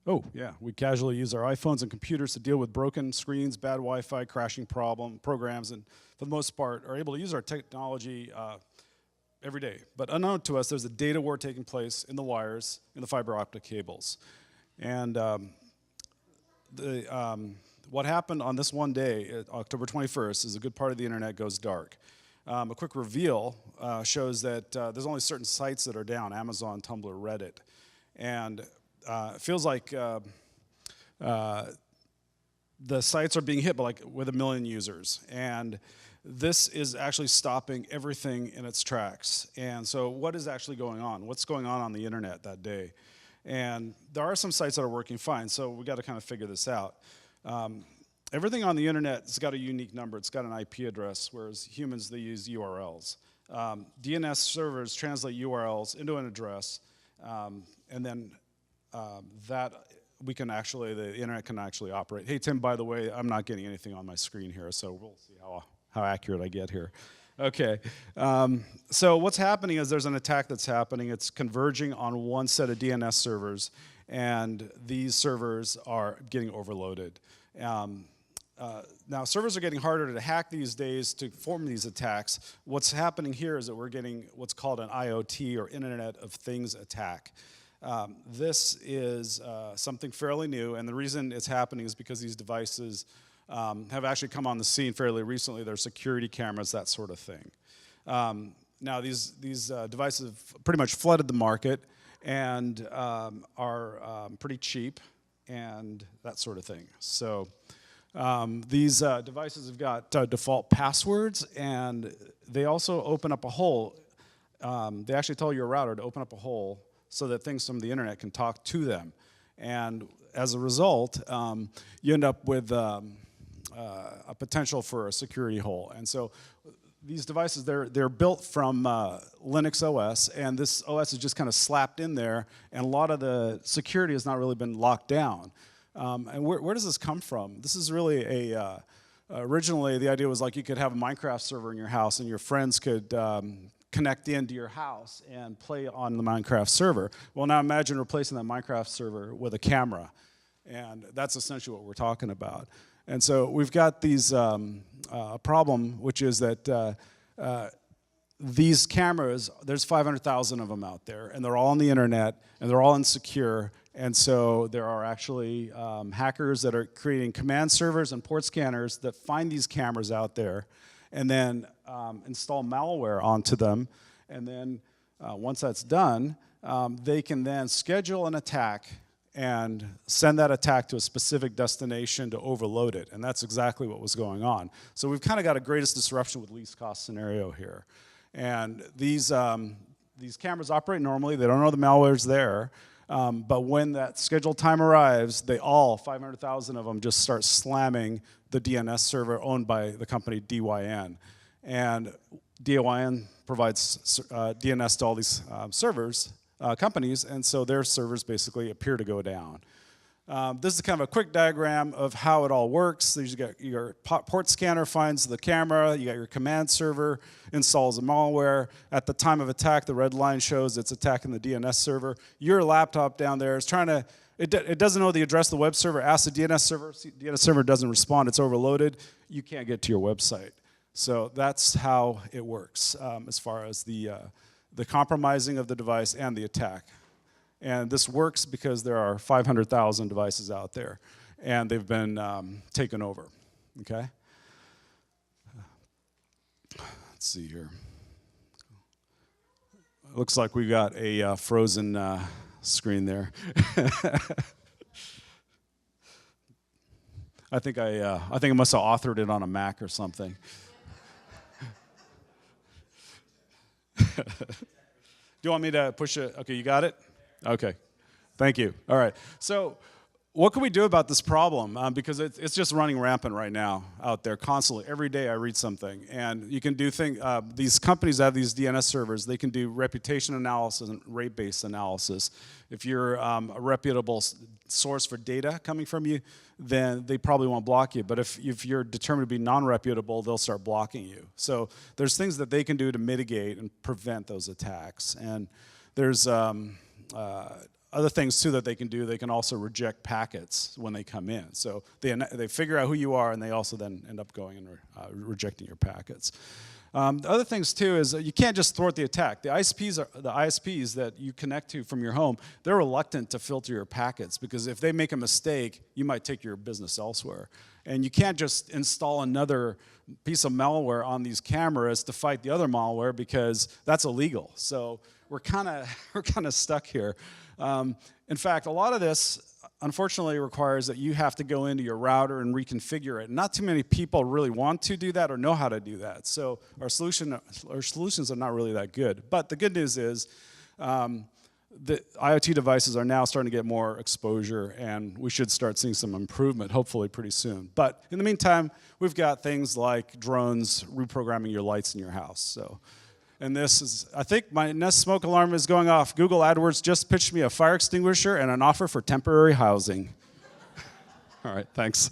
Oh, yeah. We casually use our iPhones and computers to deal with broken screens, bad Wi-Fi, crashing programs, and for the most part are able to use our technology every day. But unknown to us, there's a data war taking place in the wires, in the fiber optic cables. And what happened on this one day, October 21st, is a good part of the internet goes dark. A quick reveal shows that there's only certain sites that are down: Amazon, Tumblr, Reddit. And it feels like the sites are being hit by with 1 million users. And this is actually stopping everything in its tracks. And so what is actually going on? What's going on the internet that day? And there are some sites that are working fine, so we got to kind of figure this out. Everything on the internet has got a unique number. It's got an IP address, whereas humans, they use URLs. DNS servers translate URLs into an address, and then that the internet can actually operate. Hey, Tim, by the way, I'm not getting anything on my screen here, so we'll see how accurate I get here. Okay, so what's happening is there's an attack that's happening. It's converging on one set of DNS servers, and these servers are getting overloaded. Now, servers are getting harder to hack these days to form these attacks. What's happening here is that we're getting what's called an IoT, or Internet of Things attack. This is something fairly new, and the reason it's happening is because these devices have actually come on the scene fairly recently. They're security cameras, that sort of thing. Now, these devices have pretty much flooded the market and are pretty cheap and that sort of thing. So these devices have got default passwords, and they also open up a hole. They actually tell your router to open up a hole so that things from the internet can talk to them. And as a result, you end up with a potential for a security hole. And so these devices, they're built from Linux OS, and this OS is just kind of slapped in there, and a lot of the security has not really been locked down. And where does this come from? This is really originally the idea was like you could have a Minecraft server in your house, and your friends could connect into your house and play on the Minecraft server. Well, now imagine replacing that Minecraft server with a camera, and that's essentially what we're talking about. And so we've got these problem, which is that these cameras, there's 500,000 of them out there, and they're all on the internet, and they're all insecure. And so there are actually hackers that are creating command servers and port scanners that find these cameras out there, and then install malware onto them. And then once that's done, they can then schedule an attack and send that attack to a specific destination to overload it. And that's exactly what was going on. So we've kind of got a greatest disruption with least cost scenario here. And these cameras operate normally. They don't know the malware's there. But when that scheduled time arrives, they all, 500,000 of them, just start slamming the DNS server owned by the company DYN. And DYN provides DNS to all these servers, companies, and so their servers basically appear to go down. This is kind of a quick diagram of how it all works. So you got your port scanner finds the camera, you got your command server, installs the malware. At the time of attack, the red line shows it's attacking the DNS server. Your laptop down there is trying to, it doesn't know the address of the web server, asks the DNS server, DNS server doesn't respond, it's overloaded, you can't get to your website. So that's how it works as far as the compromising of the device and the attack. And this works because there are 500,000 devices out there, and they've been taken over, okay? Let's see here. Looks like we got a frozen screen there. I think I must have authored it on a Mac or something. Do you want me to push it? Okay, you got it? Okay, thank you. All right, so what can we do about this problem? Because it's just running rampant right now out there constantly. Every day I read something, and you can do things. These companies have these DNS servers. They can do reputation analysis and rate-based analysis. If you're a reputable source for data coming from you, then they probably won't block you. But if you're determined to be non-reputable, they'll start blocking you. So there's things that they can do to mitigate and prevent those attacks. And there's other things too that they can do. They can also reject packets when they come in. So they figure out who you are, and they also then end up going and rejecting your packets. The other things too is you can't just thwart the attack. The ISPs that you connect to from your home, they're reluctant to filter your packets because if they make a mistake, you might take your business elsewhere. And you can't just install another piece of malware on these cameras to fight the other malware because that's illegal. So we're kind of stuck here. In fact, a lot of this unfortunately requires that you have to go into your router and reconfigure it. Not too many people really want to do that or know how to do that. So our solutions are not really that good. But the good news is the IoT devices are now starting to get more exposure, and we should start seeing some improvement, hopefully pretty soon. But in the meantime, we've got things like drones reprogramming your lights in your house. So, and this is, I think my Nest smoke alarm is going off. Google AdWords just pitched me a fire extinguisher and an offer for temporary housing. All right, thanks.